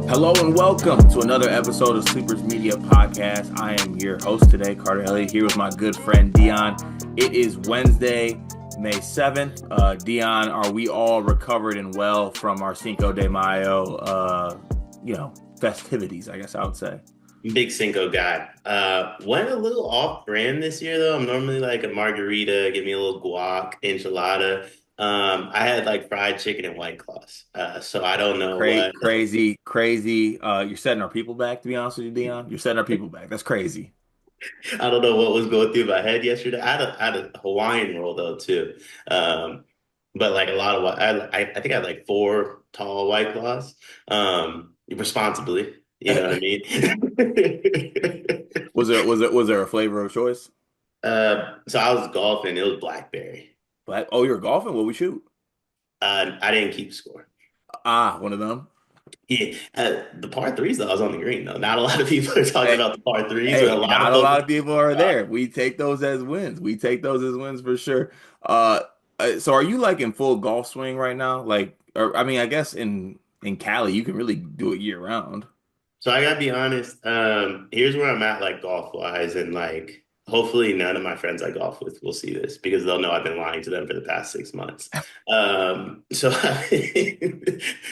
Hello and welcome to another episode of Sleepers Media Podcast. I am your host today, Carter Elliott, here with my good friend Dion. It is Wednesday, May 7th. Dion, are we all recovered and well from our Cinco de Mayo, festivities, I guess I would say? Big Cinco guy. Went a little off brand this year though. I'm normally like a margarita, give me a little guac, enchilada. I had like fried chicken and White Claws. So I don't know what. Crazy. You're setting our people back, to be honest with you, Dion. You're setting our people back. That's crazy. I don't know what was going through my head yesterday. I had a Hawaiian roll though too. Um, but like a lot of I think I had like four tall White Claws. Responsibly, you know what I mean? Was there a flavor of choice? So I was golfing. It was blackberry. But oh, you're golfing? What we shoot? I didn't keep score. One of them. Yeah, the par threes though, I was on the green though. Not a lot of people are talking Hey, about the par threes, but a hey, lot not of a lot of folks. people are Uh, there. We take those as wins. We take those as wins for sure. Uh, so are you like in full golf swing right now? Like, or I mean, I guess in Cali, you can really do it year round. so I gotta be honest. Here's where I'm at, like golf wise, and like hopefully none of my friends I golf with will see this because they'll know I've been lying to them for the past 6 months. So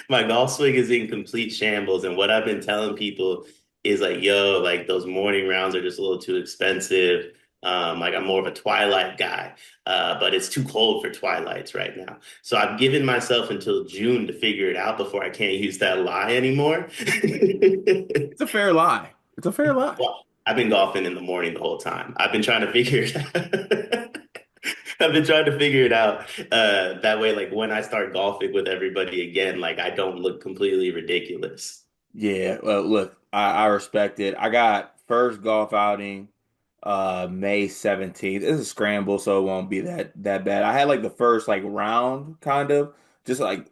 my golf swing is in complete shambles, and what I've been telling people is like, yo, like those morning rounds are just a little too expensive. Like I'm more of a twilight guy, but it's too cold for twilights right now. So I've given myself until June to figure it out before I can't use that lie anymore. It's a fair lie. It's a fair lie. Well, I've been golfing in the morning the whole time. I've been trying to figure it out. I've been trying to figure it out. That way, like when I start golfing with everybody again, like I don't look completely ridiculous. Yeah. Well, look, I respect it. I got first golf outing. May 17th. It's a scramble, so it won't be that bad. I had like the first like round kind of just on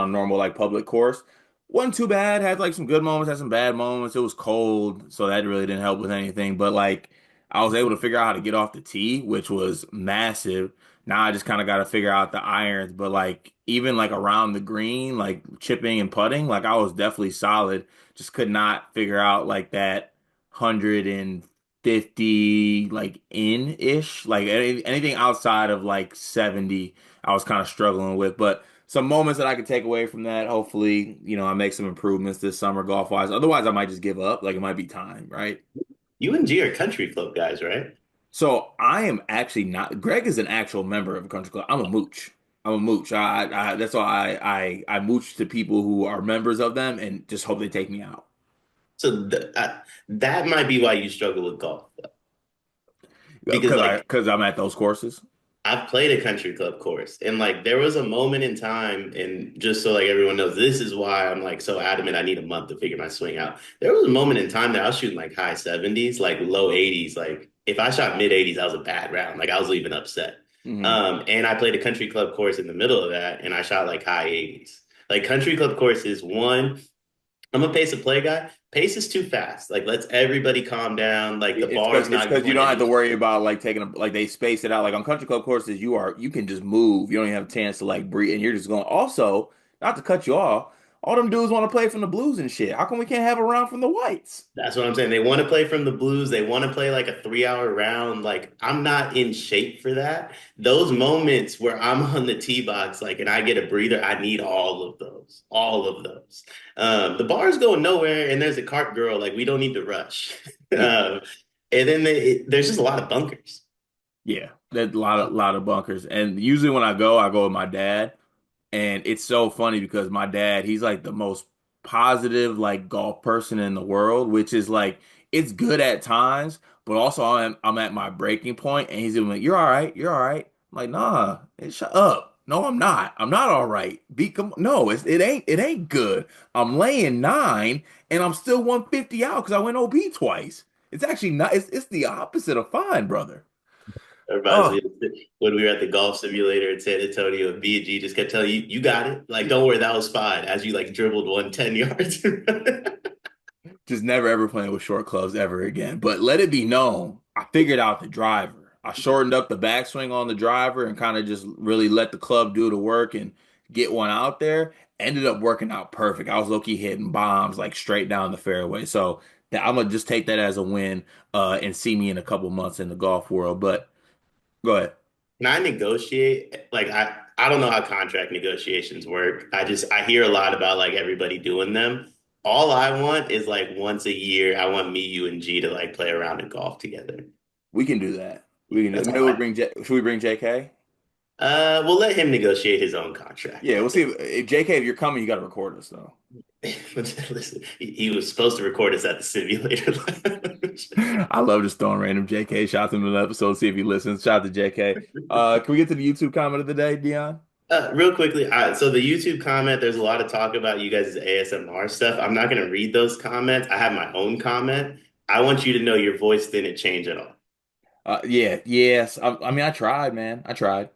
a normal like public course. Wasn't too bad. Had like some good moments, had some bad moments. It was cold, so that really didn't help with anything. But like I was able to figure out how to get off the tee, which was massive. Now I just kind of got to figure out the irons, but like even like around the green, like chipping and putting, like I was definitely solid. Just could not figure out like that 150 like in ish, like anything outside of like 70 I was kind of struggling with, but some moments that I could take away from that. Hopefully, I make some improvements this summer golf wise. Otherwise I might just give up, like it might be time, right? You and G are country club guys, right? So I am actually not. Greg is an actual member of a country club. I'm a mooch. I'm a mooch. That's why I mooch to people who are members of them and just hope they take me out. So that might be why you struggle with golf, because like Because I'm at those courses. I've played a country club course, and like there was a moment in time, and just so like everyone knows, this is why I'm like so adamant I need a month to figure my swing out. There was a moment in time that I was shooting like high 70s, like low 80s. Like if I shot mid 80s, that was a bad round. Like I was leaving upset. Hmm. And I played a country club course in the middle of that, and I shot like high 80s. Like country club courses, one, I'm a pace of play guy. Pace is too fast. Like let's everybody calm down. Like the bar's It's not because you going don't have to any. worry about like like they space it out. Like on country club courses, you can just move. You don't even have a chance to like breathe, and you're just going. Also, not to cut you off, all them dudes want to play from the blues and shit. How come we can't have a round from the whites? That's what I'm saying. They want to play from the blues. They want to play like a 3 hour round. Like I'm not in shape for that. Those moments where I'm on the tee box, like, and I get a breather, I need all of those, all of those. The bar's going nowhere, and there's a cart girl. Like we don't need to rush. Yeah. And then there's just a lot of bunkers. Yeah, there's a lot of bunkers, and usually when I go with my dad, and it's so funny because my dad, he's like the most positive like golf person in the world, which is like it's good at times, but also I'm at my breaking point, and he's like, "You're all right, you're all right." I'm like, "Nah, shut up." No, I'm not. I'm not all right. No, it ain't good. I'm laying nine, and I'm still 150 out because I went OB twice. It's actually not. It's the opposite of fine, brother. It reminds Oh, me of when we were at the golf simulator in San Antonio, and B and G just kept telling you, "You got it. Like, don't worry, that was fine." As you like dribbled 110 yards. just never ever playing with short clubs ever again. But let it be known, I figured out the driver. I shortened up the backswing on the driver and kind of just really let the club do the work and get one out there. Ended up working out perfect. I was low-key hitting bombs like straight down the fairway. So that, I'm gonna just take that as a win and see me in a couple months in the golf world. But go ahead. Can I negotiate? Like I don't know how contract negotiations work. I hear a lot about like everybody doing them. All I want is like once a year, I want me, you, and G to like play around and golf together. We can do that. We can do That's that. Maybe all we'll I. bring should we bring JK? We'll let him negotiate his own contract. Yeah, we'll see if JK, if you're coming, you got to record us though. Listen, he was supposed to record us at the simulator lounge. I love just throwing random JK shots in the episode, see if he listens. Shout out to JK. Can we get to the YouTube comment of the day, Dion? Real quickly, so the YouTube comment, there's a lot of talk about you guys' ASMR stuff. I'm not going to read those comments. I have my own comment. I want you to know your voice didn't change at all. Yeah, yes. I mean, I tried, man. I tried.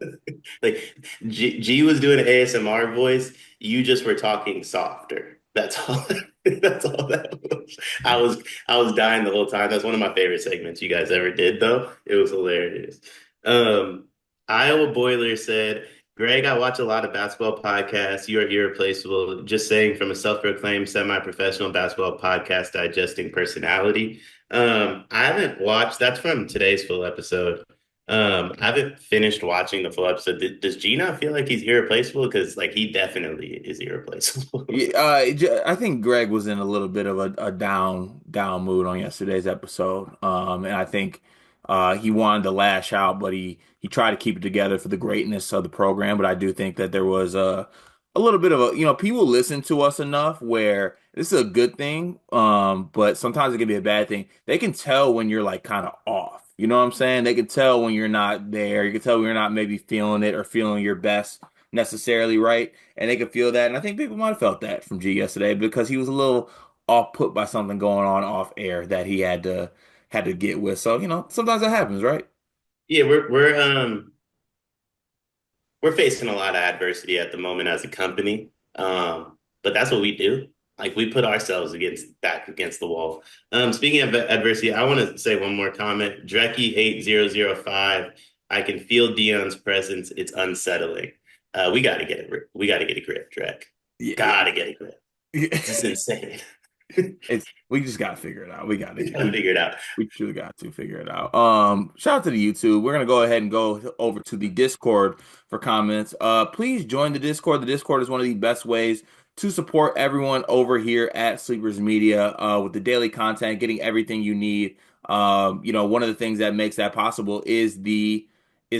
Like G was doing an ASMR voice. You just were talking softer. That's all. That's all that was. I was dying the whole time. That's one of my favorite segments you guys ever did, though. It was hilarious. Um, Iowa Boiler said, Greg, I watch a lot of basketball podcasts. You are irreplaceable. Just saying from a self-proclaimed semi-professional basketball podcast digesting personality. I haven't watched, that's from today's full episode. I haven't finished watching the full episode. Does Gina feel like he's irreplaceable? Because like he definitely is irreplaceable. Yeah, I think Greg was in a little bit of a down mood on yesterday's episode, and I think he wanted to lash out, but he tried to keep it together for the greatness of the program. But I do think that there was a little bit of a, people listen to us enough where this is a good thing, but sometimes it can be a bad thing. They can tell when you're like kind of off. You know what I'm saying? They can tell when you're not there. You can tell when you're not maybe feeling it or feeling your best necessarily, right? And they could feel that. And I think people might have felt that from G yesterday because he was a little off put by something going on off air that he had to get with. So, sometimes that happens, right? Yeah, we're facing a lot of adversity at the moment as a company. But that's what we do. Like we put ourselves against the wall. Speaking of adversity, I want to say one more comment. Drecky8005. I can feel Dion's presence. It's unsettling. We got to get it. We got to get a grip, Drek. Yeah. Got to get a grip. This is Yeah. insane. We just gotta figure it out. We got We to got to figure it out. we truly got to figure it out. Shout out to the YouTube. We're gonna go ahead and go over to the Discord for comments. Please join the Discord. The Discord is one of the best ways to support everyone over here at Sleepers Media with the daily content, getting everything you need. One of the things that makes that possible is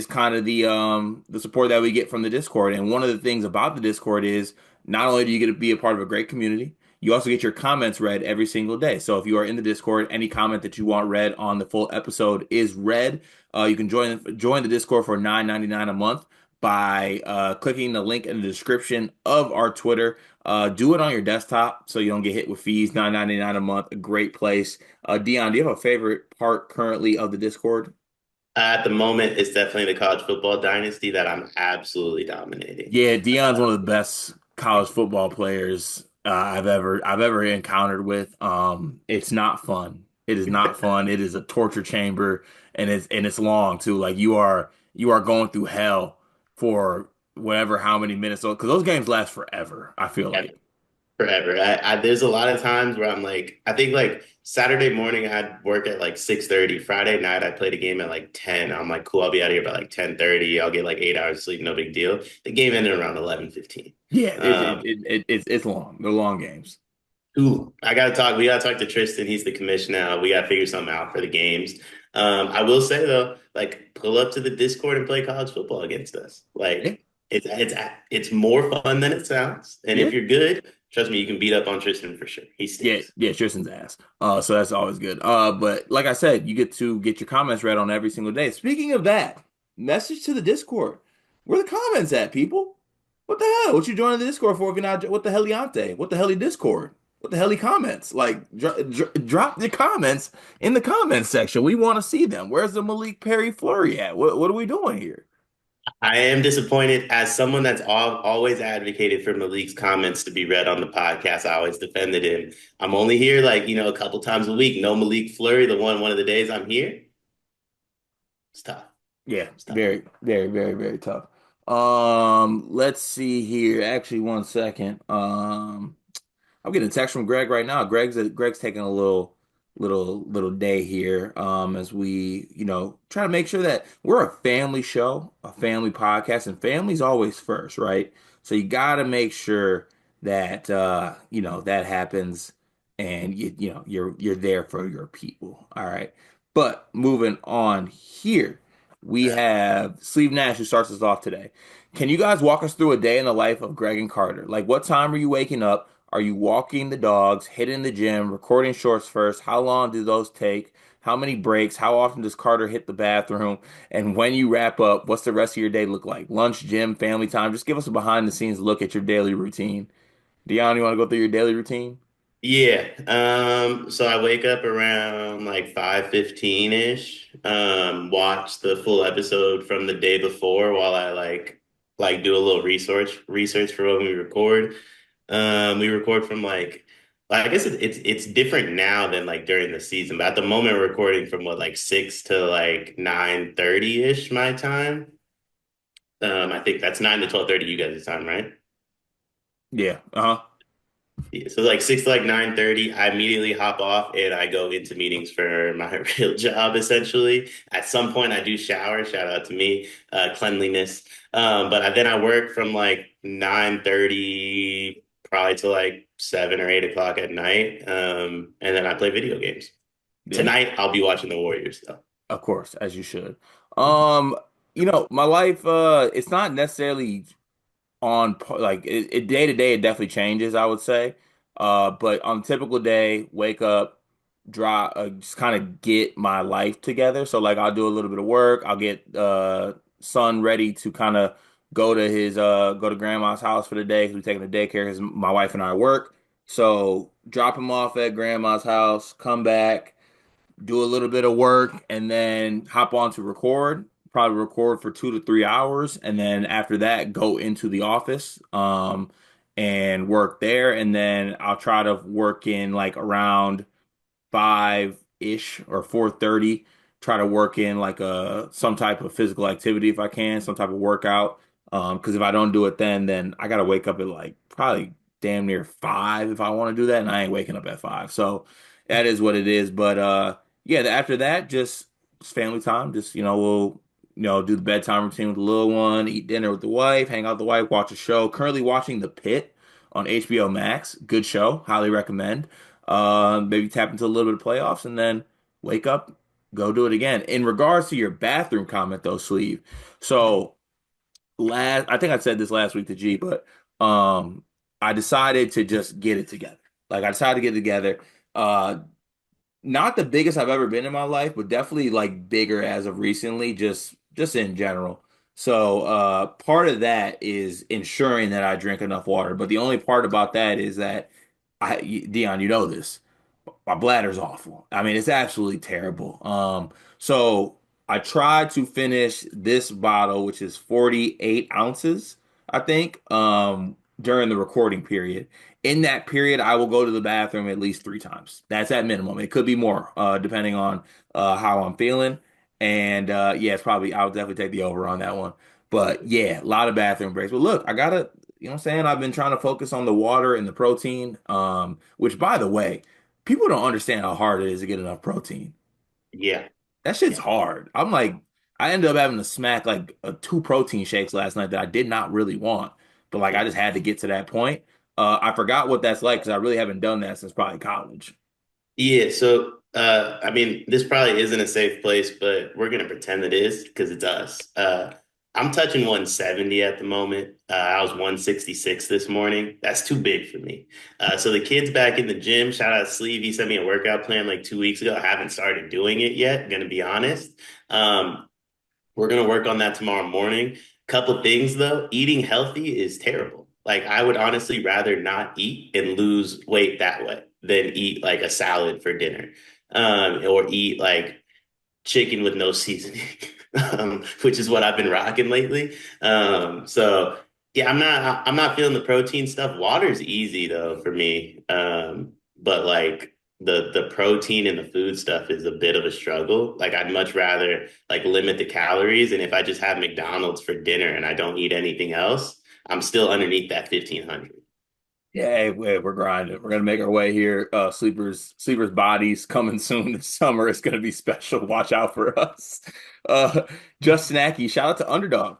kind of the support that we get from the Discord. And one of the things about the Discord is not only do you get to be a part of a great community, you also get your comments read every single day. So if you are in the Discord, any comment that you want read on the full episode is read. You can join the Discord for $9.99 a month by clicking the link in the description of our Twitter. Do it on your desktop so you don't get hit with fees. $9.99 a month, a great place. Dion, do you have a favorite part currently of the Discord? At the moment, it's definitely the college football dynasty that I'm absolutely dominating. Yeah, Dion's one of the best college football players I've ever encountered with. It's not fun. It is not fun. It is a torture chamber, and it's long too. Like you are going through hell for whatever how many minutes. Because those games last forever. I feel Yeah, like. forever. There's a lot of times where I'm like, I think like Saturday morning I had work at like 6:30. Friday night I played a game at like 10. I'm like, cool, I'll be out of here by like 10:30. I'll get like 8 hours of sleep, no big deal. The game ended around 11:15. Yeah, Um, it's long. They're long games. Ooh, we gotta talk to Tristan. He's the commissioner now. We gotta figure something out for the games. I will say though, like pull up to the Discord and play college football against us. Yeah, Like it's more fun than it sounds. And yeah. if you're good, trust me, you can beat up on Tristan for sure. He Yeah, stinks. yeah, Tristan's ass. So that's always good. But like I said, you get to get your comments read on every single day. Speaking of that, message to the Discord. Where the comments at, people? What the hell? What you joining the Discord for if you're not? What the heliante? What the heli Discord? What the heli comments? Like, drop the comments in the comments section. We want to see them. Where's the Malik Perry Flurry at? What are we doing here? I am disappointed as someone that's always advocated for Malik's comments to be read on the podcast. I always defended him. I'm only here like, a couple times a week. No Malik Flurry, one of the days I'm here. It's tough. Yeah, It's tough. very, very, very, very tough. Let's see here. Actually, one second. I'm getting a text from Greg right now. Greg's taking a little day here. As we, try to make sure that we're a family show, a family podcast, and family's always first, right? So you gotta make sure that that happens and you're there for your people. All right. But moving on here, we have Steve Nash who starts us off today. Can you guys walk us through a day in the life of Greg and Carter? Like, what time are you waking up? Are you walking the dogs, hitting the gym, recording shorts first? How long do those take? How many breaks? How often does Carter hit the bathroom? And when you wrap up, what's the rest of your day look like? Lunch, gym, family time? Just give us a behind the scenes look at your daily routine. Dion, you want to go through your daily routine? Yeah. So I wake up around like 5:15-ish, watch the full episode from the day before while I like do a little research for when we record. We record from I guess it's different now than like during the season, but at the moment we're recording from what like 6 to like 9:30-ish my time. I think that's 9 to 12:30 you guys' time, right? Yeah. Uh-huh. Yeah, so like 6 to like 9:30, I immediately hop off and I go into meetings for my real job essentially. At some point I do shower, shout out to me, cleanliness. Then I work from like 9:30 probably to like 7 or 8 o'clock at night. And then I play video games. Yeah. Tonight I'll be watching the Warriors though. Of course, as you should. My life, it's not necessarily like it day to day it definitely changes, I would say, but on a typical day, wake up, drive, just kind of get my life together. So like I'll do a little bit of work, I'll get son ready to kind of go to grandma's house for the day because we're taking the daycare because my wife and I work. So drop him off at grandma's house, come back, do a little bit of work, and then hop on to record. Probably record for 2 to 3 hours, and then after that, go into the office, and work there. And then I'll try to work in like around 5-ish or 4:30. Try to work in like some type of physical activity if I can, some type of workout. Because if I don't do it then I gotta wake up at like probably damn near 5 if I want to do that, and I ain't waking up at 5. So that is what it is. But yeah, after that, just family time. Just we'll do the bedtime routine with the little one, eat dinner with the wife, hang out with the wife, watch a show. Currently watching The Pit on HBO Max. Good show, highly recommend. Maybe tap into a little bit of playoffs and then wake up, go do it again. In regards to your bathroom comment though, Sleeve. So I think I said this last week to G, but um, I decided to just get it together. Like I decided to get it together. Uh, not the biggest I've ever been in my life, but definitely like bigger as of recently, just in general. So part of that is ensuring that I drink enough water. But the only part about that is that Dion, you know this. My bladder's awful. I mean, it's absolutely terrible. So I tried to finish this bottle, which is 48 ounces, I think, during the recording period. In that period, I will go to the bathroom at least 3 times. That's at minimum. It could be more, depending on how I'm feeling. And yeah, I'll definitely take the over on that one. But yeah, a lot of bathroom breaks. But look, I gotta, what I'm saying? I've been trying to focus on the water and the protein, which by the way, people don't understand how hard it is to get enough protein. Yeah. That shit's Yeah. hard. I ended up having to smack like 2 protein shakes last night that I did not really want, but like I just had to get to that point. I forgot what that's like because I really haven't done that since probably college. Yeah, so I mean, this probably isn't a safe place, but we're gonna pretend it is because it's us. I'm touching 170 at the moment. I was 166 this morning. That's too big for me. So the kid's back in the gym. Shout out Sleeve. He sent me a workout plan like 2 weeks ago. I haven't started doing it yet, gonna be honest. Um, we're gonna work on that tomorrow morning. Couple things though, eating healthy is terrible. Like I would honestly rather not eat and lose weight that way than eat like a salad for dinner, or eat like chicken with no seasoning, which is what I've been rocking lately. So yeah, I'm not feeling the protein stuff. Water's easy though for me, but like the protein and the food stuff is a bit of a struggle. Like I'd much rather like limit the calories, and if I just have McDonald's for dinner and I don't eat anything else, I'm still underneath that 1500. Yeah, hey, we're grinding. We're gonna make our way here. Sleepers bodies coming soon this summer. It's gonna be special. Watch out for us. Uh, just snacky. Shout out to Underdog.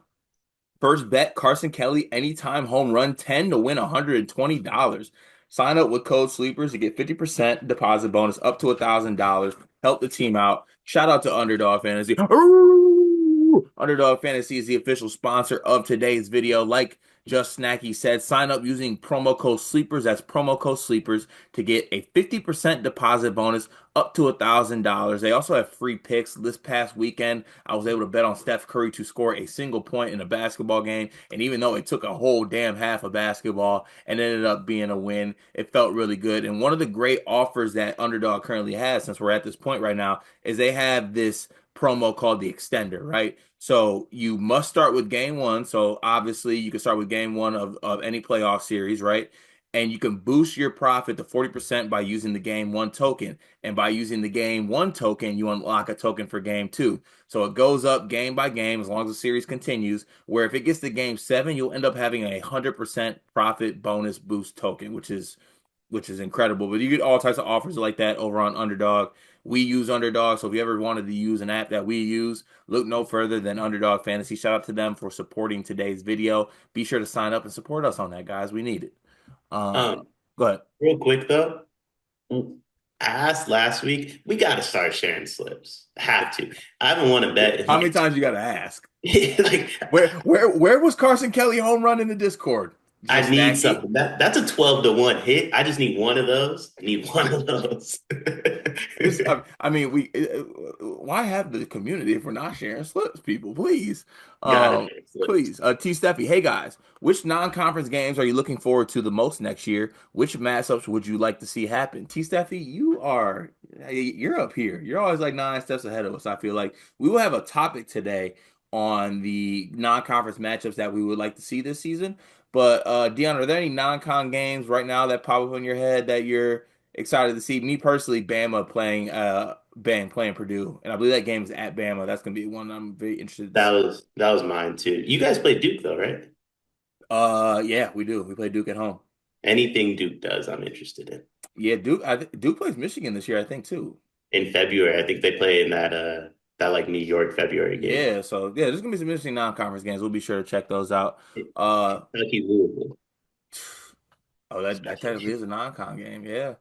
First bet, Carson Kelly, anytime home run 10 to win $120. Sign up with code SLEEPERS to get 50% deposit bonus up to $1,000. Help the team out. Shout out to Underdog Fantasy. Ooh! Underdog Fantasy is the official sponsor of today's video. Like Just Snacky said, sign up using promo code SLEEPERS. That's promo code SLEEPERS to get a 50% deposit bonus up to $1,000. They also have free picks. This past weekend, I was able to bet on Steph Curry to score a single point in a basketball game. And even though it took a whole damn half of basketball and ended up being a win, it felt really good. And one of the great offers that Underdog currently has, since we're at this point right now, is they have this promo called the extender, right? So you must start with game one. So obviously you can start with game one of any playoff series, right? And you can boost your profit to 40% by using the game one token. And by using the game one token, you unlock a token for game two. So it goes up game by game as long as the series continues. Where if it gets to game seven, you'll end up having a 100% profit bonus boost token, which is incredible. But you get all types of offers like that over on Underdog. We use Underdog, so if you ever wanted to use an app that we use, look no further than Underdog Fantasy. Shout out to them for supporting today's video. Be sure to sign up and support us on that, guys. We need it. Uh, Um, Go ahead. Real quick though, I asked last week, we got to start sharing slips. Have to. I haven't won a bet in How many like, times you got to ask? like Where was Carson Kelly home run in the Discord? I Just need snacky. something. That's a 12-1 hit. I just need one of those. I need one of those. Just, I mean, why have the community if we're not sharing slips, people? Please, Got to share slips. please. T. Steffi, hey guys, which non-conference games are you looking forward to the most next year? Which matchups would you like to see happen? T. Steffi, you're up here. You're always like 9 steps ahead of us. I feel like we will have a topic today on the non-conference matchups that we would like to see this season. But Dion, are there any non-con games right now that pop up in your head that you're excited to see? Me personally, Bam playing Purdue, and I believe that game is at Bama. That's gonna be one I'm very interested to see. That was mine too. You guys play Duke though, right? Yeah, we do. We play Duke at home. Anything Duke does, I'm interested in. Yeah, Duke plays Michigan this year, I think too. In February, I think they play in that like New York February game. Yeah, so yeah, there's gonna be some interesting non-conference games. We'll be sure to check those out. Uh, Kentucky Louisville. oh, that technically is a non-con game. Yeah,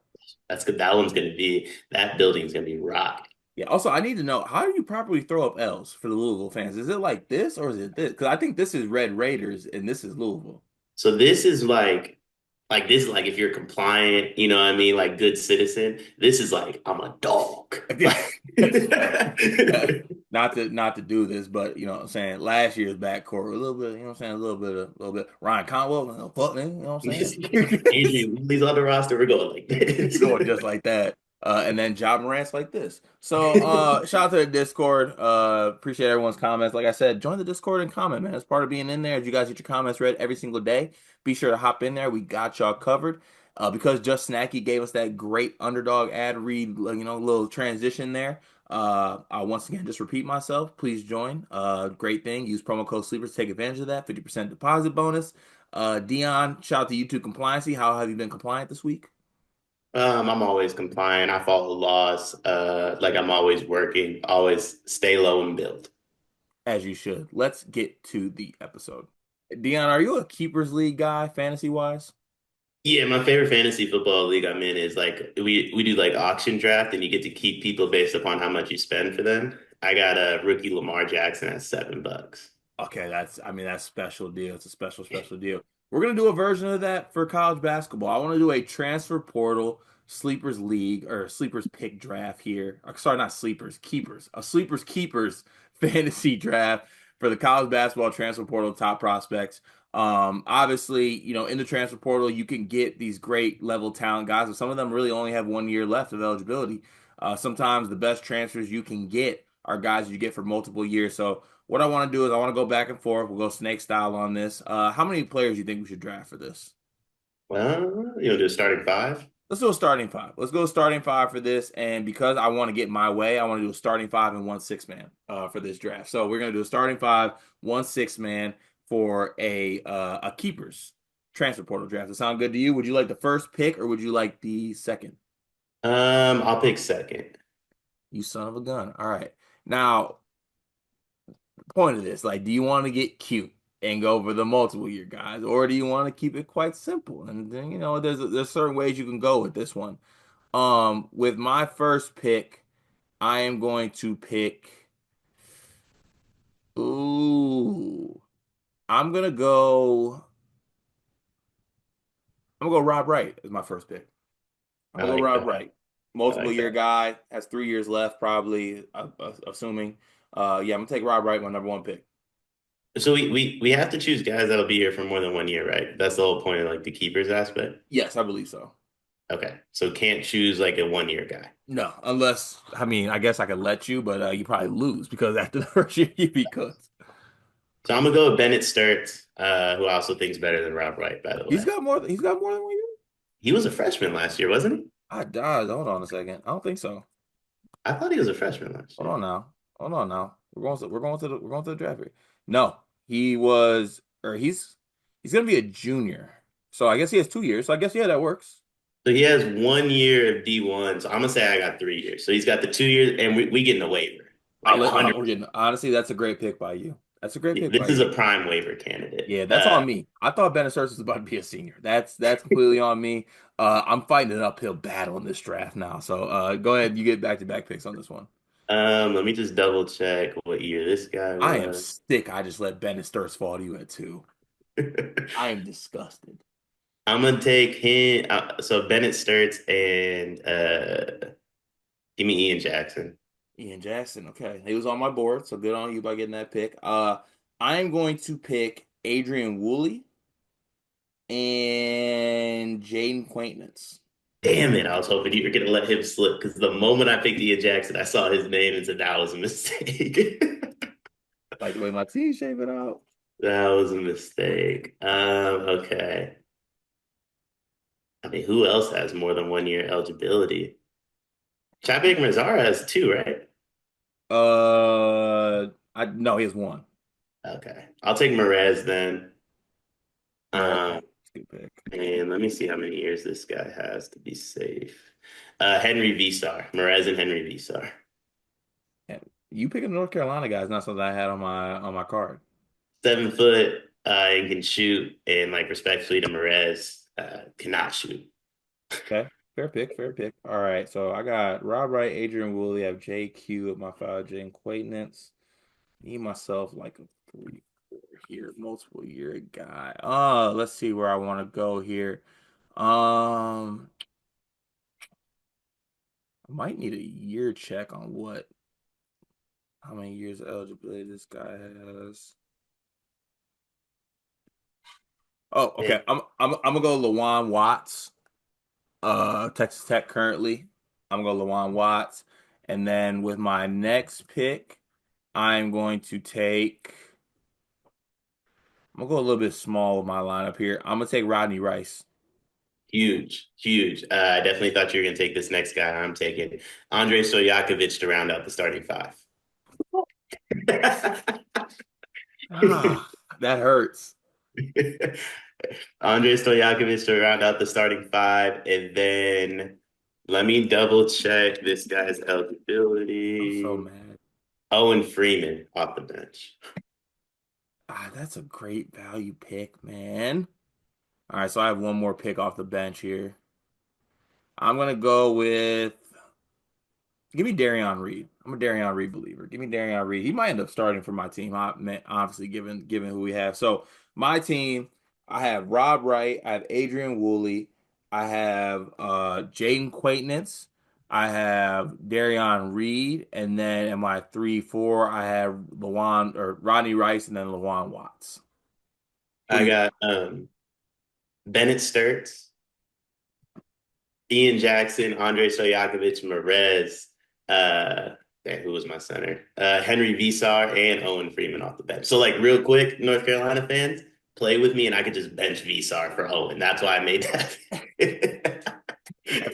That's good. That one's gonna be that building's gonna be rocked. yeah. Also, I need to know, how do you properly throw up L's for the Louisville fans? Is it like this or is it this? Because I think this is Red Raiders and this is Louisville. So this is like this is like if you're compliant, you know what I mean, like good citizen. This is like I'm a dog. Not to do this, but you know what I'm saying, last year's backcourt a little bit, you know what I'm saying, a little bit Ryan Conwell, fuck me, you know what I'm saying? Adrian Wheatley's on the roster. We're going like this. Going just like that. And then job Morant's like this. So shout out to the Discord. Appreciate everyone's comments. Like I said, join the Discord and comment, man. It's part of being in there. If you guys get your comments read every single day, be sure to hop in there. We got y'all covered. Because Just Snacky gave us that great underdog ad read, little transition there. I once again just repeat myself. Please join. Great thing. Use promo code Sleepers to take advantage of that 50% deposit bonus. Dion, shout out to YouTube Compliancy. How have you been compliant this week? I'm always compliant. I follow laws. Like I'm always working, always stay low and build. As you should. Let's get to the episode. Dion, are you a keepers league guy, fantasy wise? Yeah, my favorite fantasy football league I'm in is like we do like auction draft and you get to keep people based upon how much you spend for them. I got a rookie Lamar Jackson at $7. Okay, that's special deal. It's a special deal. We're gonna do a version of that for college basketball. I want to do a transfer portal sleepers league or sleepers pick draft here. Sorry, not sleepers, keepers. A sleepers keepers fantasy draft for the college basketball transfer portal top prospects. Obviously, in the transfer portal, you can get these great level talent guys, but some of them really only have 1 year left of eligibility. Sometimes the best transfers you can get are guys you get for multiple years. So what I want to do is I want to go back and forth. We'll go snake style on this. How many players do you think we should draft for this? Well, do a starting five. Let's do a starting five. Let's go starting five for this. And because I want to get my way, I want to do a starting five and one six man for this draft. So we're gonna do a starting five, one six man for a keepers transfer portal draft. Does that sound good to you? Would you like the first pick or would you like the second? I'll pick second. You son of a gun. All right. Now, the point of this, like, do you want to get cute and go for the multiple year guys, or do you want to keep it quite simple? And then, there's certain ways you can go with this one. With my first pick, I am going to pick. Ooh, I'm gonna go. I'm gonna go Rob Wright as my first pick. I'm I gonna go like Rob that. Wright. I Multiple like year that. guy has 3 years left, probably. Assuming. Yeah, I'm gonna take Rob Wright, my number one pick. So we have to choose guys that'll be here for more than 1 year, right? That's the whole point of like the keepers aspect. Yes, I believe so. Okay, so can't choose like a 1 year guy. No, unless I mean, I guess I could let you, but you probably lose because after the first year you be cooked. So I'm gonna go with Bennett Sturts, who I also thinks better than Rob Wright, by the He's way. got more. He's got more than 1 year. He was a freshman last year, wasn't he? I died. Hold on a second. I don't think so. I thought he was a freshman last Hold year. on now. Hold on now. We're going to the draft here. No, he was or he's gonna be a junior. So I guess he has 2 years. So I guess yeah, that works. So he has 1 year of D1. So I'm gonna say I got 3 years. So he's got the 2 years, and we getting a waiver, like a hundred. We're getting honestly, that's a great pick by you. That's a great pick This by is you. a prime waiver candidate. Yeah, that's on me. I thought Bennett was about to be a senior. That's completely on me. I'm fighting an uphill battle in this draft now. So go ahead, you get back to back picks on this one. Let me just double check what year this guy I am was. sick. I just let Bennett Sturts fall to you at two. I am disgusted. I'm gonna take him. So Bennett Sturts and give me Ian Jackson. Ian Jackson. Okay, he was on my board, so good on you by getting that pick. I am going to pick Adrian Woolley and Jaden Quaintance. Damn it! I was hoping you were gonna let him slip because the moment I picked Ian Jackson, I saw his name and said that was a mistake. Like the way my team shape it out. That was a mistake. Okay. I mean, who else has more than 1 year eligibility? Chapek Mazzara has two, right? I no, he has one. Okay. I'll take Merez then. All Um, right, good pick. and let me see how many years this guy has to be safe. Henry Visar. Merez and Henry Visar. Yeah, you picking North Carolina guys, not something I had on my card. 7 foot and can shoot. And like respectfully to Merez, cannot shoot. Okay, fair pick, fair pick. All right, so I got Rob Wright, Adrian Woolley, I have JQ at my five, Jane Quaintance. Me myself like a 3 4 here, multiple year guy. Let's see where I want to go here. Um, I might need a year check on how many years of eligibility this guy has. Oh, And okay. I'm gonna go Lawan Watts, Texas Tech currently. I'm gonna go Lawan Watts, and then with my next pick, I'm going to take. I'm gonna go a little bit small with my lineup here. I'm gonna take Rodney Rice. huge, huge. I definitely thought you were going to take this next guy. I'm taking Andrei Stojakovic to round out the starting five. Ah, that hurts. Andrei Stojakovic to round out the starting five. And then let me double check this guy's I'm so eligibility. mad. Owen Freeman off the bench. That's a great value pick, man. All right, so I have one more pick off the bench here. I'm gonna go with give me Darion Reed. I'm a Darion Reed believer. Give me Darion Reed. He might end up starting for my team. Obviously, given who we have. So my team, I have Rob Wright. I have Adrian Woolley. I have Jaden Quaintance. I have Darion Reed, and then in my 3 4, I have Lawan or Rodney Rice, and then Lawan Watts. Who do I you? got Bennett Sturts, Ian Jackson, Andrei Stojakovic, Merez, who was my center? Henry Visar and Owen Freeman off the bench. So, like, real quick, North Carolina fans, play with me and I could just bench Visar for Owen. That's why I made that.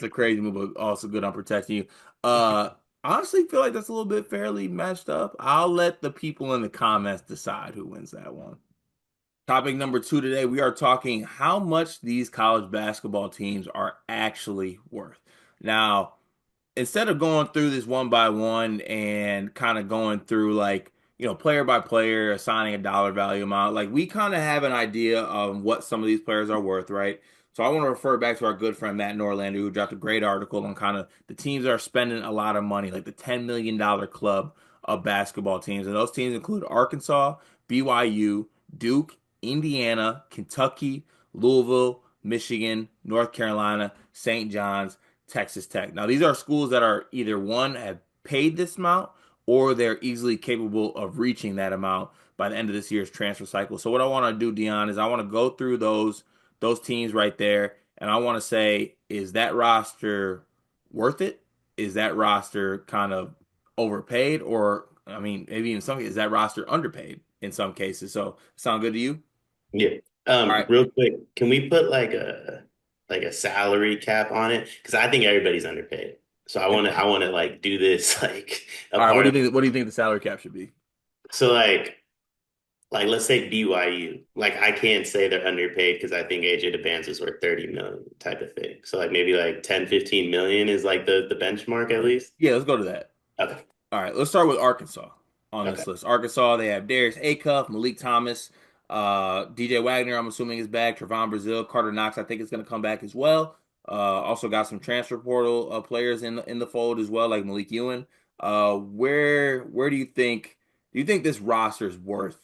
a crazy move, but also good on protecting you. Uh, honestly, feel like that's a little bit fairly matched up. I'll let the people in the comments decide who wins that one. Topic number two today, we are talking how much these college basketball teams are actually worth. Now, instead of going through this one by one and kind of going through like, player by player, assigning a dollar value amount, like we kind of have an idea of what some of these players are worth, right? So I want to refer back to our good friend Matt Norlander, who dropped a great article on kind of the teams that are spending a lot of money, like the $10 million club of basketball teams. And those teams include Arkansas, BYU, Duke, Indiana, Kentucky, Louisville, Michigan, North Carolina, St. John's, Texas Tech. Now, these are schools that are either one have paid this amount or they're easily capable of reaching that amount by the end of this year's transfer cycle. So what I want to do, Dion, is I want to go through those teams right there, and I want to say, is that roster worth it? Is that roster kind of overpaid, or I mean, maybe in some cases, is that roster underpaid in some cases? So sound good to you? Yeah. All right. Real quick, can we put like a salary cap on it? Because I think everybody's underpaid. So I want to like do this like a All right. What part do of you think? What do you think the salary cap should be? so like let's say BYU. Like I can't say they're underpaid because I think AJ DeBanz is worth 30 million type of thing. So like maybe like 10, 15 million is like the benchmark at least. Yeah, let's go to that. Okay. All right, let's start with Arkansas on Okay. this list. Arkansas, they have Darius Acuff, Malik Thomas, DJ Wagner, I'm assuming is back, Trevon Brazile, Carter Knox, I think is going to come back as well. Also got some transfer portal players in the fold as well, like Malik Ewan. Where do you think this roster is worth?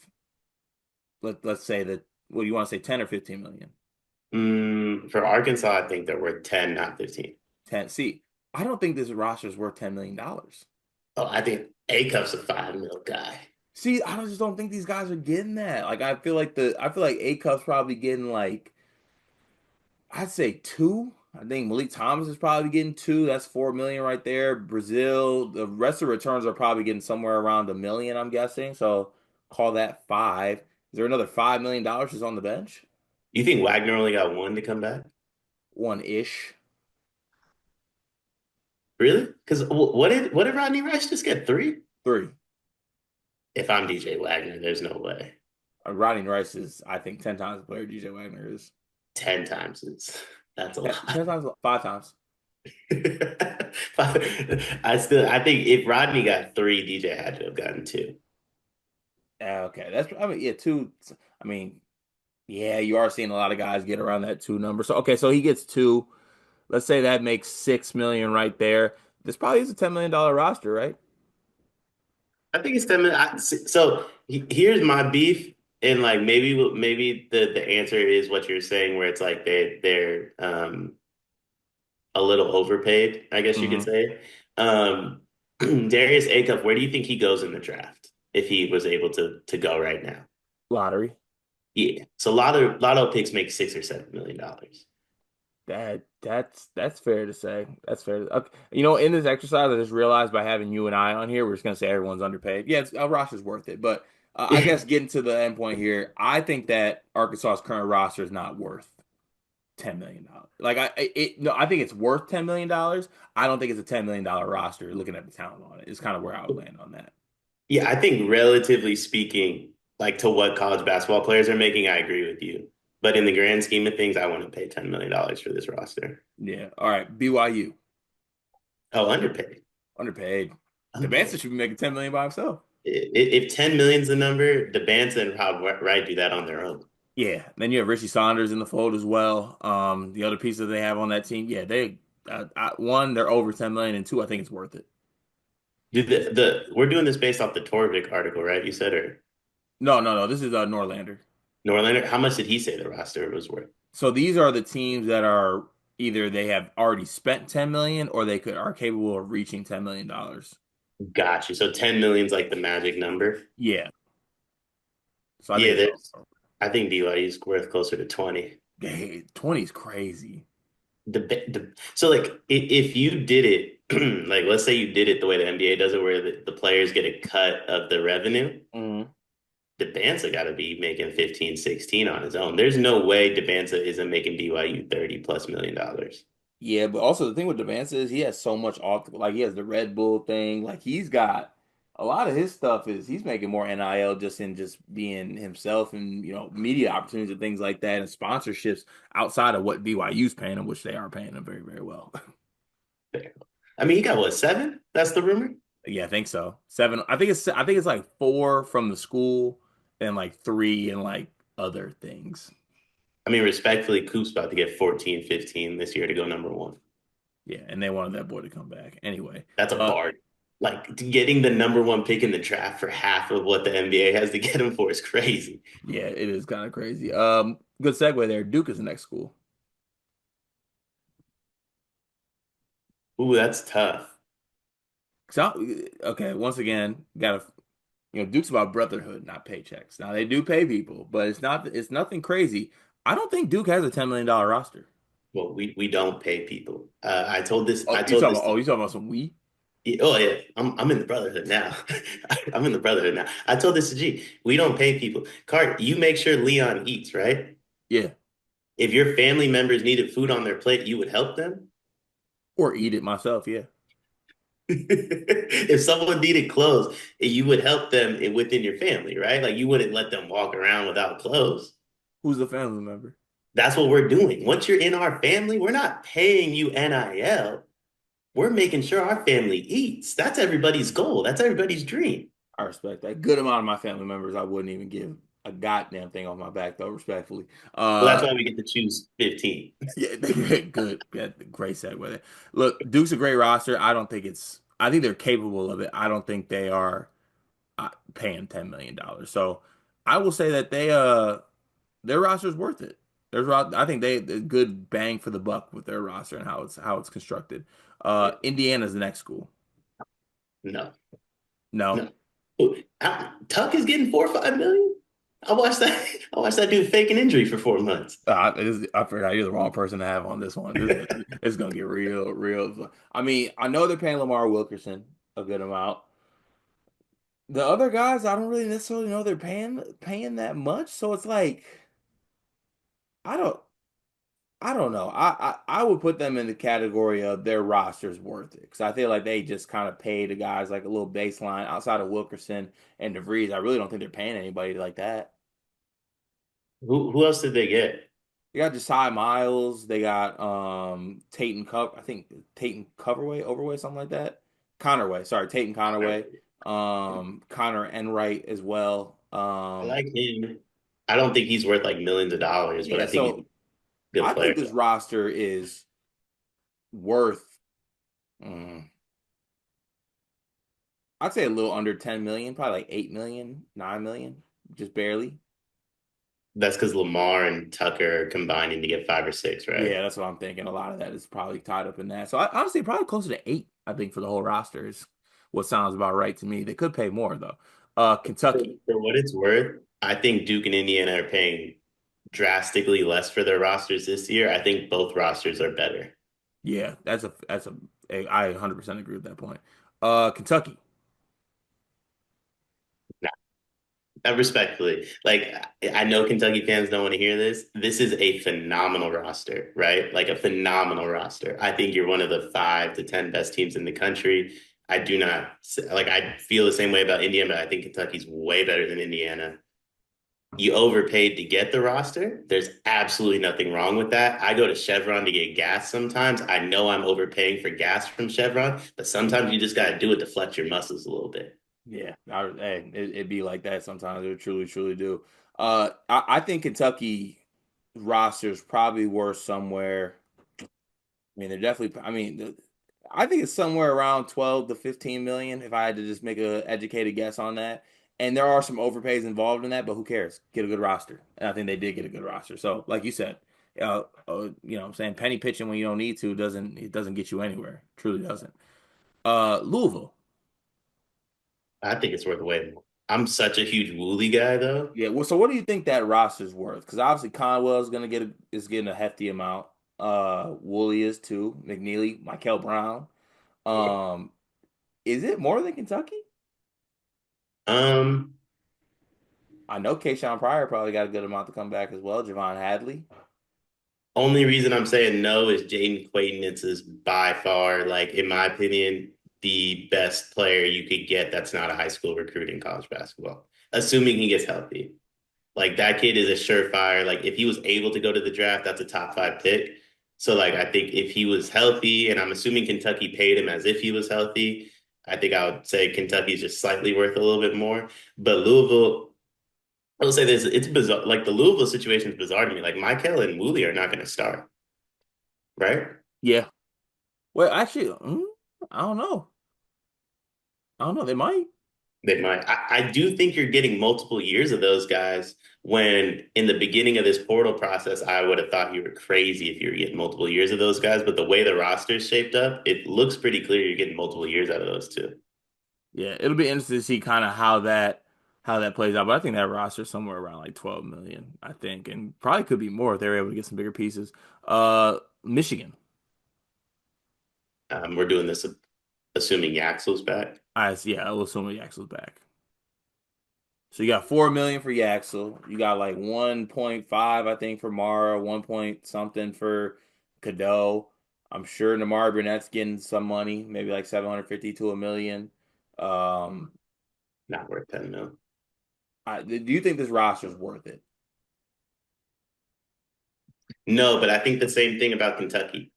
Let's say that. What do you want to say, 10 or 15 million? For Arkansas, I think they're worth 10, not 15. 10. See, I don't think this roster is worth $10 million. Oh, I think A Cup's a 5 mil guy. See, I just don't think these guys are getting that. Like I feel like A Cup's probably getting like I'd say two. I think Malik Thomas is probably getting two. That's 4 million right there. Brazil, the rest of the returns are probably getting somewhere around a million, I'm guessing. So call that five. Is there another $5 million just on the bench? You think Wagner only got one to come back? One ish. Really? Because what did Rodney Rice just get? Three? Three. If I'm DJ Wagner, there's no way. Rodney Rice is, I think, 10 times the player DJ Wagner is. 10 times is that's a lot. 10 times, 5 times. I think if Rodney got three, DJ had to have gotten two. Yeah, okay. I mean, yeah, two. I mean, yeah, you are seeing a lot of guys get around that two number. So okay, so he gets two. Let's say that makes 6 million right there. This probably is a $10 million roster, right? I think it's 10 minutes. So here's my beef, and like maybe the answer is what you're saying, where it's like they're a little overpaid, I guess you could Hmm. say. Um, Darius Acuff, where do you think he goes in the draft if he was able to go right now? Lottery. Yeah, so lotto picks make $6 or $7 million. That's fair to say. That's fair. Okay. In this exercise, I just realized by having you and I on here, we're just gonna say everyone's underpaid. Yeah, a roster's worth it, but I guess getting to the end point here, I think that Arkansas's current roster is not worth $10 million. Like no, I think it's worth $10 million. I don't think it's a $10 million roster. Looking at the talent on it, is kind of where I would land on that. Yeah, I think relatively speaking, like to what college basketball players are making, I agree with you. But in the grand scheme of things, I want to pay $10 million for this roster. Yeah. All right. BYU Oh, underpaid. underpaid. The Manson Underpaid. should be making 10 million by himself. If 10 million's the number, the Banta and Rob Wright do that on their own. Yeah. Then you have Richie Saunders in the fold as well. The other pieces they have on that team, yeah, one, they're over 10 million, and two, I think it's worth it. We're doing this based off the Torvik article, right? You said, or No, no, no. This is Norlander. Norlander? How much did he say the roster was worth? So these are the teams that are either they have already spent 10 million or they could are capable of reaching $10 million. Got you. So 10 million's like the magic number. Yeah. So I think Yeah, it's I think BYU's worth closer to 20. hey, 20 is crazy. So like if you did it, like let's say you did it the way the NBA does it, where the players get a cut of the revenue, Mhm. Debanza got to be making 15, 16 on his own. There's no way Debanza isn't making BYU 30 plus million dollars. Yeah, but also the thing with Devance is he has so much off, like he has the Red Bull thing. Like he's got a lot of his stuff is he's making more NIL just in just being himself and media opportunities and things like that and sponsorships outside of what BYU's paying him, which they are paying him very, very well. I mean, he got what, seven? That's the rumor? Yeah, I think so. Seven. I think it's like four from the school and like three and like other things. I mean, respectfully, Coop's about to get 14, 15 this year to go number one. Yeah, and they wanted that boy to come back anyway. That's a bar. Like getting the number one pick in the draft for half of what the NBA has to get him for is crazy. Yeah, it is kind of crazy. Good segue there. Duke is the next school. Ooh, that's tough. So, okay, once again, gotta Duke's about brotherhood, not paychecks. Now they do pay people, but it's nothing crazy. I don't think Duke has a $10 million roster. Well, we don't pay people. I Oh, told this you talking about some we? Oh yeah, I'm in the brotherhood now. I'm in the brotherhood now. I told this to G. We don't pay people. Cart, you make sure Leon eats, right? Yeah, If your family members needed food on their plate, you would help them. or eat it myself. Yeah. If someone needed clothes, you would help them within your family, right? Like you wouldn't let them walk around without clothes. Who's the family member? That's what we're doing. Once you're in our family, we're not paying you NIL. We're making sure our family eats. That's everybody's goal. That's everybody's dream. I respect that. Good amount of my family members, I wouldn't even give a goddamn thing off my back, though, respectfully. Well, that's why we get to choose 15. Yeah, good. Yeah, great segue there. Look, Duke's a great roster. I think they're capable of it. I don't think they are paying $10 million. So I will say that their roster is worth it. I think they good bang for the buck with their roster and how it's constructed. Yeah. Indiana's the next school. No, No, no. Tuck is getting 4 or 5 million. I watched that. I watched that dude fake an injury for 4 months. I forgot you're the wrong person to have on this one. It's gonna get real, real. I mean, I know they're paying Lamar Wilkerson a good amount. The other guys, I don't really necessarily know they're paying that much. So it's like I don't I don't know. I would put them in the category of their roster's worth it because I feel like they just kind of pay the guys like a little baseline outside of Wilkerson and DeVries. I really don't think they're paying anybody like that. Who else did they get? They got Josiah Miles. They got Tate Cup. I think Tate Coverway, Overway, something like that. Connorway, sorry, Tate Connorway. Connor Enright as well. I like him. I don't think he's worth like millions of dollars, but Yeah, I think he's so a good I think player. this roster is worth. mm, I'd say a little under 10 million, probably like 8 million, 9 million, just barely. That's because Lamar and Tucker are combining to get 5 or 6, right? Yeah, that's what I'm thinking. A lot of that is probably tied up in that. So honestly, probably closer to 8, I think, for the whole roster is what sounds about right to me. They could pay more though. Kentucky. For what it's worth, I think Duke and Indiana are paying drastically less for their rosters this year. I think both rosters are better. Yeah, I 100% agree with that point. Kentucky. Respectfully, like I know Kentucky fans don't want to hear this. This is a phenomenal roster, right? Like a phenomenal roster. I think you're one of the 5 to 10 best teams in the country. I do not like. I feel the same way about Indiana, but I think Kentucky's way better than Indiana. You overpaid to get the roster. There's absolutely nothing wrong with that. I go to Chevron to get gas sometimes. I know I'm overpaying for gas from Chevron, but sometimes you just got to do it to flex your muscles a little bit. Yeah, it'd be like that sometimes. It truly, truly do. I think Kentucky roster's probably worth somewhere. I mean, they're definitely. I mean, I think it's somewhere around 12 to 15 million if I had to just make a educated guess on that. And there are some overpays involved in that, but who cares? Get a good roster. And I think they did get a good roster. So, like you said, what I'm saying penny pitching when you don't need to doesn't get you anywhere. Truly doesn't. Louisville. I think it's worth way more. I'm such a huge Wooly guy, though. Yeah. Well, so what do you think that roster's worth? Because obviously Conwell is getting a hefty amount. Woolley is too. McNeely, Michael Brown. Um, is it more than Kentucky? Um, I know Kayshawn Pryor probably got a good amount to come back as well. Javon Hadley. Only reason I'm saying no is Jaden Quaidnitz is by far, like, in my opinion, the best player you could get that's not a high school recruit in college basketball, assuming he gets healthy. Like that kid is a surefire. Like if he was able to go to the draft, that's a top five pick. So like I think if he was healthy, and I'm assuming Kentucky paid him as if he was healthy, I think I would say Kentucky's just slightly worth a little bit more. But Louisville, I will say this, it's bizarre. Like the Louisville situation is bizarre to me. Like Michael and Woolley are not going to start, right? Yeah. Well, actually, I don't know. I don't know. They might. They might. I do think you're getting multiple years of those guys when in the beginning of this portal process, I would have thought you were crazy if you were getting multiple years of those guys. But the way the roster is shaped up, it looks pretty clear you're getting multiple years out of those two. Yeah, it'll be interesting to see kind of how that plays out. But I think that roster is somewhere around like 12 million, I think, and probably could be more if they're able to get some bigger pieces. Michigan. We're doing this assuming Yaxel's back. Yeah, I'll assume Yaxel's back. So you got 4 million for Yaxel. You got like 1.5, I think, for Mara, 1 point something for Cadeau. I'm sure Namari Burnett's getting some money, maybe like 750 to a million. Um, Not worth 10 mil. do you think this roster is worth it? No, but I think the same thing about Kentucky.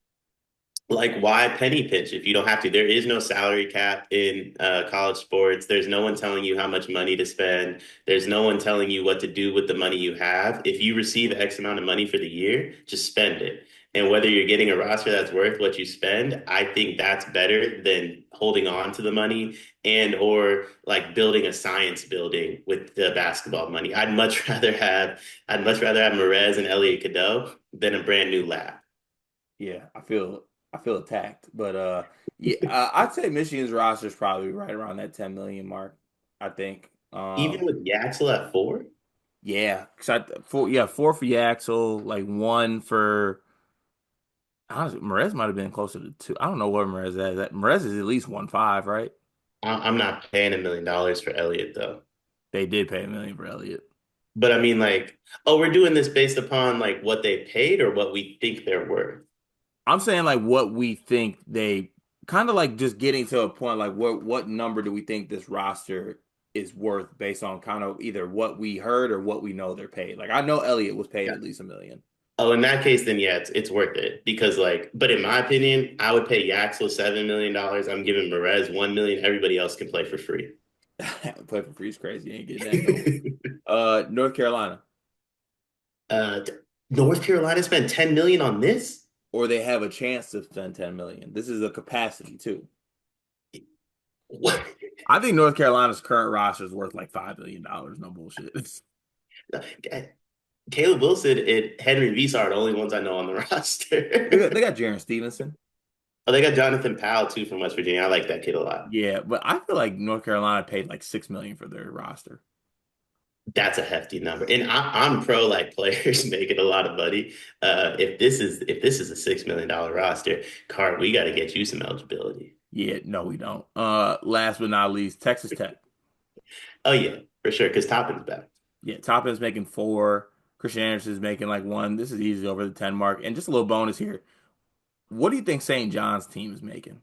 Like why penny pinch if you don't have to? There is no salary cap in college sports. There's no one telling you how much money to spend. There's no one telling you what to do with the money you have. If you receive X amount of money for the year, just spend it. And whether you're getting a roster that's worth what you spend, I think that's better than holding on to the money and or like building a science building with the basketball money. I'd much rather have Merez and Elliot Cadeau than a brand new lab. Yeah, I feel attacked, but yeah, I'd say Michigan's roster is probably right around that 10 million mark. I think. Even with Yaxel at four. Yeah, because four for Yaxel, like one for honestly, Merez might have been closer to two. I don't know where Merez is at. Merez is at least 1.5, right? I'm not paying $1 million for Elliott though. They did pay a million for Elliott. But I mean, like, oh, we're doing this based upon like what they paid or what we think they're worth. I'm saying like what we think they kind of like just getting to a point like what number do we think this roster is worth based on kind of either what we heard or what we know they're paid. Like I know Elliott was paid Yeah. at least a million. Oh, in that case, then yeah, it's worth it because like, but in my opinion, I would pay Yaxel $7 million. I'm giving Merez 1 million. Everybody else can play for free. Play for free is crazy. You ain't getting that no. North Carolina, uh, North Carolina spent 10 million on this. or they have a chance to spend 10 million. This is a capacity too. What? I think North Carolina's current roster is worth like $5 million. No bullshit. Caleb Wilson and Henry Visa are the only ones I know on the They got roster. they got Jaron Stevenson. Oh, they got Jonathan Powell too from West Virginia. I like that kid a lot. Yeah, but I feel like North Carolina paid like 6 million for their roster. That's a hefty number, and I'm pro like players making a lot of money. If this is a $6 million roster, Card, we got to get you some eligibility. Yeah, no, we don't. Last but not least, Texas Tech. Oh yeah, for sure, because Toppin's back. Yeah, Toppin's making four. Christian Anderson's making like one. This is easy over the 10 mark. And just a little bonus here. What do you think St. John's team is making?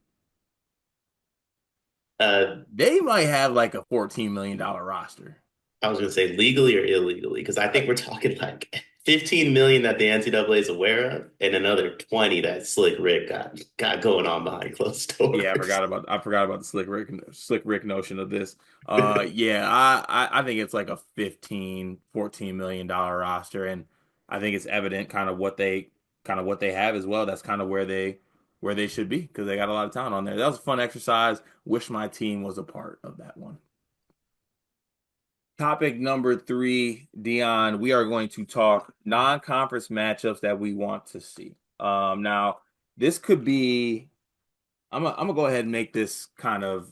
Uh, They might have like a $14 million roster. I was gonna say legally or illegally, because I think we're talking like 15 million that the NCAA is aware of, and another 20 that Slick Rick got going on behind closed Yeah, doors. I forgot about the Slick Rick notion of this. Yeah, I think it's like a 15, $14 million roster, and I think it's evident kind of what they have as well. That's kind of where they should be because they got a lot of talent on there. That was a fun exercise. Wish my team was a part of that one. Topic number three, Dion, we are going to talk non-conference matchups that we want to see. Now this could be I'm gonna go ahead and make this kind of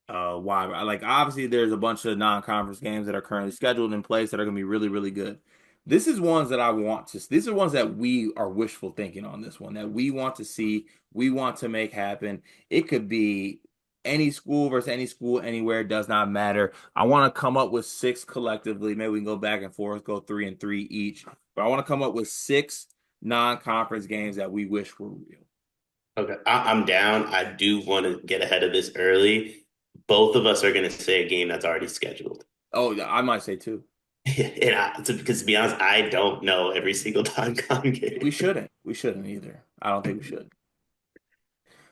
wide. Like obviously there's a bunch of non-conference games that are currently scheduled in place that are gonna be really, really good. This is ones that I want to. These are ones that we are wishful thinking on this one that we want to see, we want to make happen. It could be any school versus any school anywhere, does not matter. I want to come up with six collectively. Maybe we can go back and forth, go 3-3 each. But I want to come up with six non-conference games that we wish were real. Okay, I'm down. I do want to get ahead of this early. Both of us are going to say a game that's already scheduled. Oh, yeah, I might say two. Because to be honest, I don't know every single non-con We game. shouldn't. We shouldn't either. I don't think we should.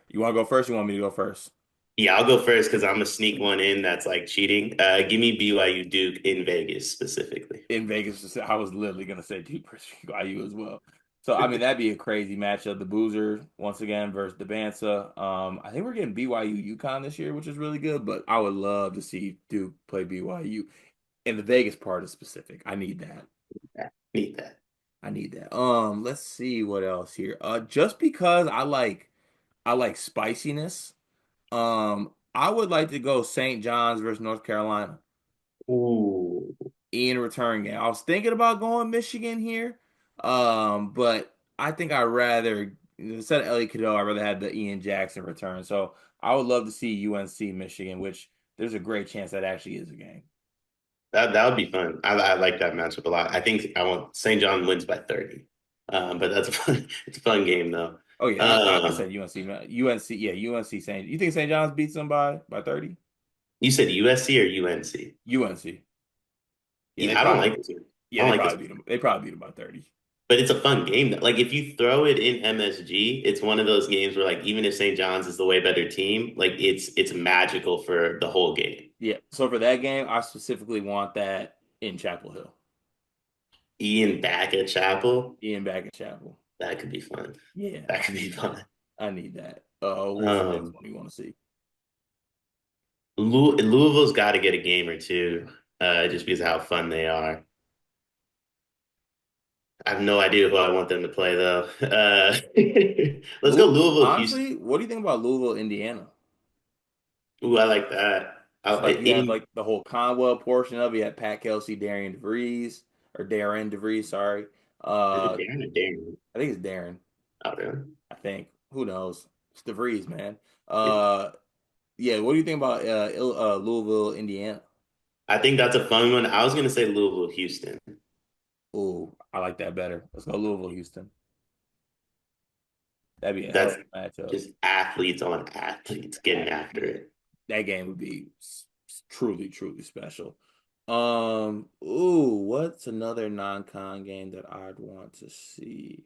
You want to go first? You want me to go first? Yeah, I'll go first because I'm gonna sneak one in that's like cheating. Give me BYU Duke in Vegas specifically. In Vegas, I was literally gonna say Duke versus IU as well. So I mean that'd be a crazy matchup. The Boozer once again versus the Bansa. I think we're getting BYU UConn this year, which is really good. But I would love to see Duke play BYU. And the Vegas part is specific. I need that. Yeah, need that. I need that. Let's see what else here. Just because I like spiciness. I would like to go St. John's versus North Carolina. Ooh, In return game. I was thinking about going Michigan here, but I think I'd rather instead of Ellie Cadeau, I'd rather have the Ian Jackson return. So I would love to see UNC Michigan, which there's a great chance that actually is a game. that would be fun. I like that matchup a lot. I think I want St. John wins by 30. But that's a fun. It's a fun game though. Oh yeah, I Um, said UNC, man. UNC, yeah, UNC St. You think St. John's beats them by 30? you said USC or UNC? UNC. Yeah, Yeah, I don't like this one. I don't they like this probably one. beat them. They probably beat them by 30. But it's a fun game. Like if you throw it in MSG, it's one of those games where like even if St. John's is the way better team, like it's magical for the whole game. Yeah. So for that game, I specifically want that in Chapel Hill. Ian back at Chapel, Ian back in Chapel. that could be fun. Yeah, That I could be need that. fun. I need that. What's the next Um, one you want to see? Louisville's got to get a game or two, just because of how fun they are. I have no idea who I want them to play though. Let's go Louisville, Houston. Honestly, what do you think about Louisville, Indiana? Ooh, I like that. It's like you have In like the whole Conwell portion of it. You have Pat Kelsey, Darren DeVries, sorry. is it Uh, Darren or Darren? I think it's Darren. Oh, really? I think. Who knows? It's DeVries, man. It, Uh, yeah. What do you think about Louisville, Indiana? I think that's a fun one. I was gonna say Louisville, Houston. Oh, I like that better. Let's go Louisville, Houston. That'd be a hell That's of a matchup. just athletes on athletes getting after Yeah, it. that game would be truly, truly special. Ooh, what's another non-con game that I'd want to see?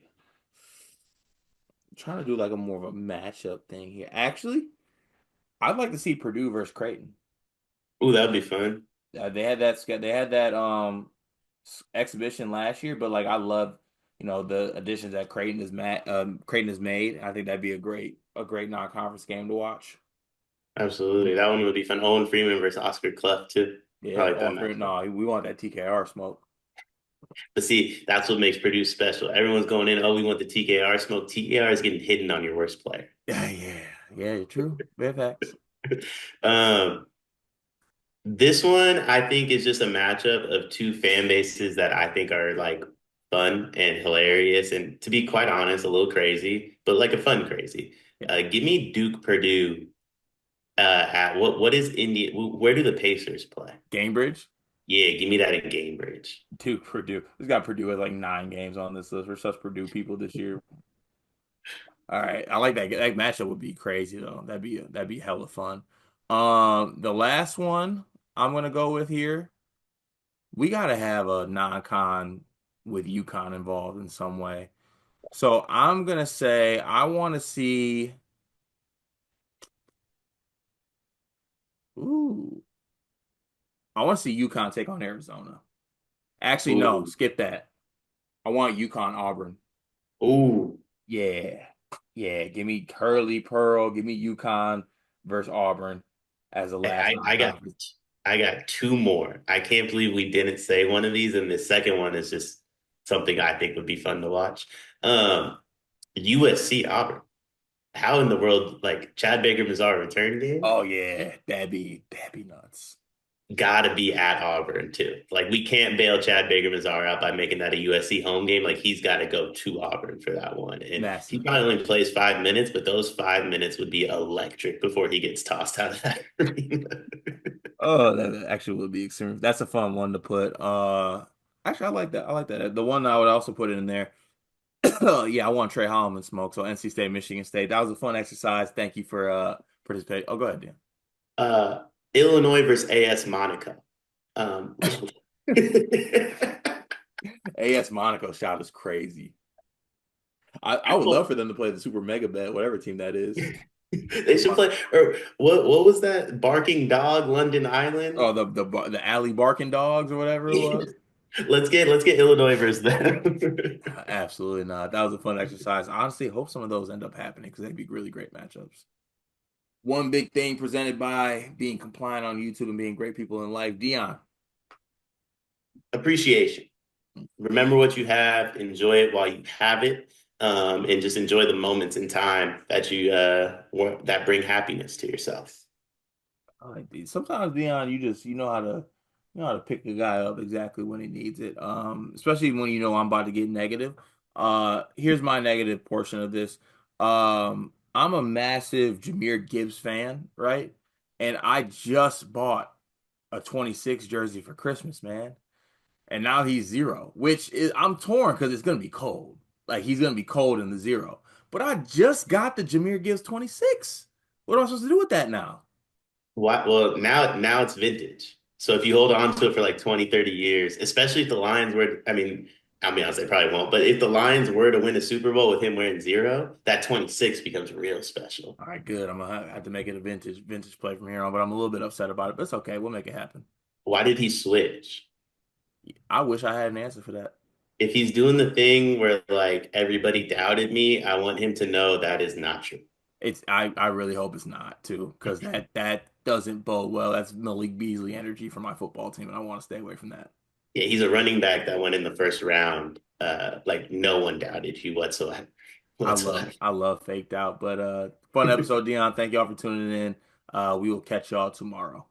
I'm trying to do like a more of a matchup thing here. Actually, I'd like to see Purdue versus Creighton. Ooh, that'd be fun. They had that exhibition last year, but like I love the additions that Creighton has made. I think that'd be a great non-conference game to watch. Absolutely. That one would be fun. Owen Freeman versus Oscar Cleft too. I Yeah, like that oh, matchup. no, we want that TKR smoke. But see, that's what makes Purdue special. Everyone's going in, oh, we want the TKR smoke. TKR is getting hidden on your worst player. Yeah, yeah, true. Bare facts. Um, this one I think is just a matchup of two fan bases that I think are like fun and hilarious, and to be quite honest, a little crazy, but like a fun crazy. Yeah. Give me Duke Purdue at what is India? Where do the Pacers play? Cambridge, Yeah, give me that in Cambridge. Duke, Purdue. This got Purdue has like 9 games on this list. We're such Purdue people this year. All right, I like that. That matchup would be crazy though. That'd be hella fun. The last one I'm gonna go with here. We gotta have a non-con with UConn involved in some way. So I'm gonna say I want to see. Ooh, I want to see UConn take on Arizona. Actually, no, Ooh, skip that. I want UConn Auburn. ooh. Yeah. Yeah. Give me Curly Pearl. Give me UConn versus Auburn as the last I got non-conference. I got two more. I can't believe we didn't say one of these, and the second one is just something I think would be fun to watch. USC Auburn. How in the world, like Chad Baker Mazar return game? Oh yeah, that'd be nuts. Gotta be at Auburn too. Like we can't bail Chad Baker Mazar out by making that a USC home game. Like he's got to go to Auburn for that one. And he Massive. probably only plays 5 minutes, but those 5 minutes would be electric before he gets tossed out of that arena. Oh, that actually would be extreme. That's a fun one to put. Actually, I like that. I like that. The one I would also put in there. Yeah, I want Trey Holloman smoke. So NC State, Michigan State. That was a fun exercise. Thank you for participating. Oh, go ahead, Dan. Uh, Illinois versus AS Monaco. Um, AS Monaco shot is crazy. I would love for them to play the Super Mega Bet, whatever team that is. they should play. Or what was that? Barking Dog, London Island. Oh, the Alley Barking Dogs or whatever it was. Let's get Illinois versus them. Absolutely not. That was a fun exercise. Honestly, hope some of those end up happening because they'd be really great matchups. One big thing presented by being compliant on YouTube and being great people in life. Dion. Appreciation. Remember what you have, enjoy it while you have it, and just enjoy the moments in time that you that bring happiness to yourself. I like these. Sometimes Dion, you know how to pick a guy up exactly when he needs it. Especially when you know I'm about to get negative. Here's my negative portion of this. I'm a massive Jahmyr Gibbs fan, right? And I just bought a 26 jersey for Christmas, man. And now he's zero, which is I'm torn because it's gonna be cold. Like he's gonna be cold in the zero. But I just got the Jahmyr Gibbs 26. What am I supposed to do with that now? Why, well, now it's vintage. So if you hold on to it for like 20, 30 years, especially if the Lions were, I'll be honest, they probably won't, but if the Lions were to win a Super Bowl with him wearing zero, that 26 becomes real special. All right, good. I'm gonna have to make it a vintage play from here on, but I'm a little bit upset about it. But it's okay. We'll make it happen. Why did he switch? I wish I had an answer for that. If he's doing the thing where like everybody doubted me, I want him to know that is not true. I really hope it's not too, because that doesn't bode well. That's Malik Beasley energy for my football team, and I want to stay away from that. Yeah, he's a running back that went in the first round. Like no one doubted you whatsoever. Whatsoever. I love faked out. But fun episode, Dion. Thank y'all for tuning in. We will catch y'all tomorrow.